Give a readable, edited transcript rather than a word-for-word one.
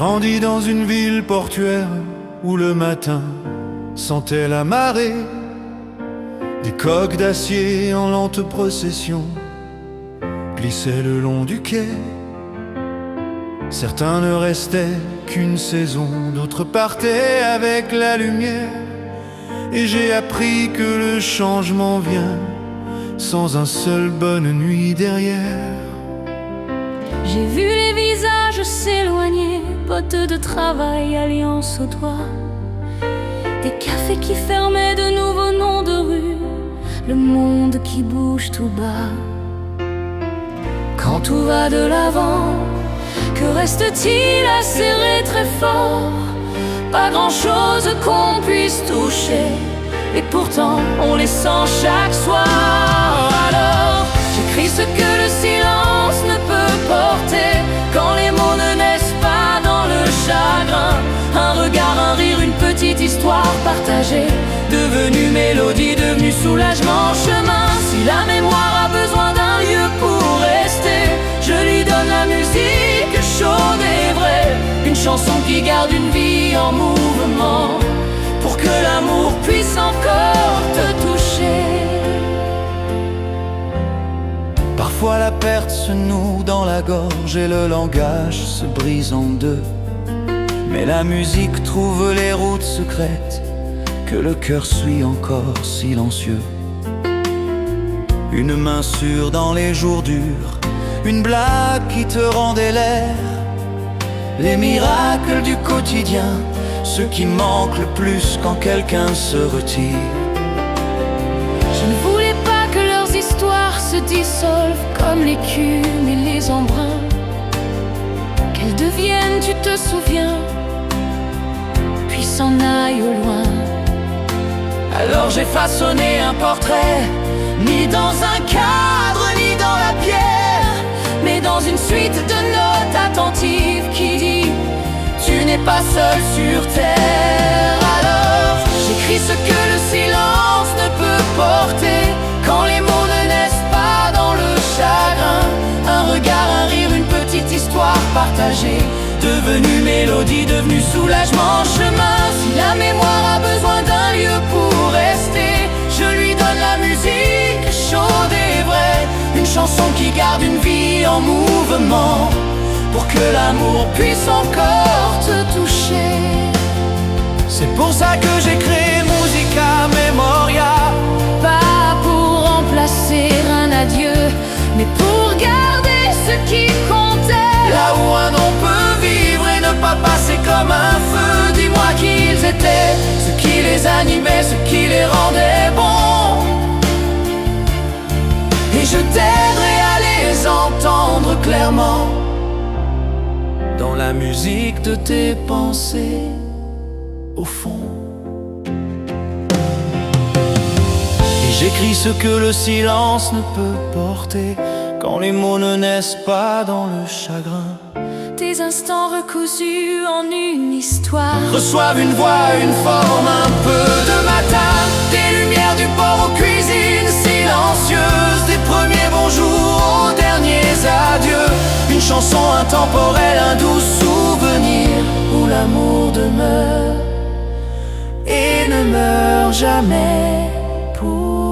grandi dans une ville portuaire où le matin sentait la marée, des coques d'acier en lente procession glissaient le long du quai. Certains ne restaient qu'une saison, d'autres partaient avec la lumière. Et j'ai appris que le changement vient sans un seul bonne nuit derrière. J'ai vu les visages s'éloigner, potes de travail, alliance au doigt, des cafés qui fermaient, de nouveaux noms de rue, le monde qui bouge tout bas. Quand tout va de l'avant, que reste-t-il à serrer très fort? Pas grand-chose qu'on puisse toucher, et pourtant on les sent chaque soir. Alors j'écris ce que le silence ne peut porter, quand les mots ne naissent pas dans le chagrin. Un regard, un rire, une petite histoire partagée, devenue mélodie, devenue soulagement, chemin. Si la mémoire a besoin d'un lieu pour rester, je lui donne la musique chaude et vraie, une chanson qui garde une vie en mouvement, pour que l'amour puisse encore te toucher. Parfois la perte se noue dans la gorge et le langage se brise en deux, mais la musique trouve les routes secrètes que le cœur suit encore silencieux. Une main sûre dans les jours durs, une blague qui te rendait l'air, les miracles du quotidien, ce qui manque le plus quand quelqu'un se retire. Je ne voulais pas que leurs histoires se dissolvent comme l'écume et les embruns, qu'elles deviennent, tu te souviens, puis s'en aillent au loin. Alors j'ai façonné un portrait, ni dans un cadre, ni dans la pierre, mais dans une suite de notes attentives qui dit: tu n'es pas seul sur terre. Alors j'écris ce que le silence ne peut porter, quand les mots ne naissent pas dans le chagrin. Un regard, un rire, une petite histoire partagée, devenue mélodie, devenue soulagement, chemin. Si la mémoire a besoin d'un lieu pour rester, je lui donne la musique chaude et vraie, une chanson qui garde une vie en mouvement, pour que l'amour puisse encore te toucher. C'est pour ça que j'ai créé Musica Memoria, pas pour remplacer un adieu, mais pour garder ce qui comptait. Là où un nom peut vivre et ne pas passer comme un feu, dis-moi qui ils étaient, ce qui les animait, ce qui les rendait bons, et je t'aiderai à les entendre clairement dans la musique de tes pensées au fond. Et j'écris ce que le silence ne peut porter, quand les mots ne naissent pas dans le chagrin. Des instants recousus en une histoire Reçoivent une voix, une forme, un peu de matin, des lumières du port aux cuisines silencieuses, des premiers bonjours aux derniers adieux, une chanson intemporelle, un doux souvenir où l'amour demeure et ne meurt jamais pour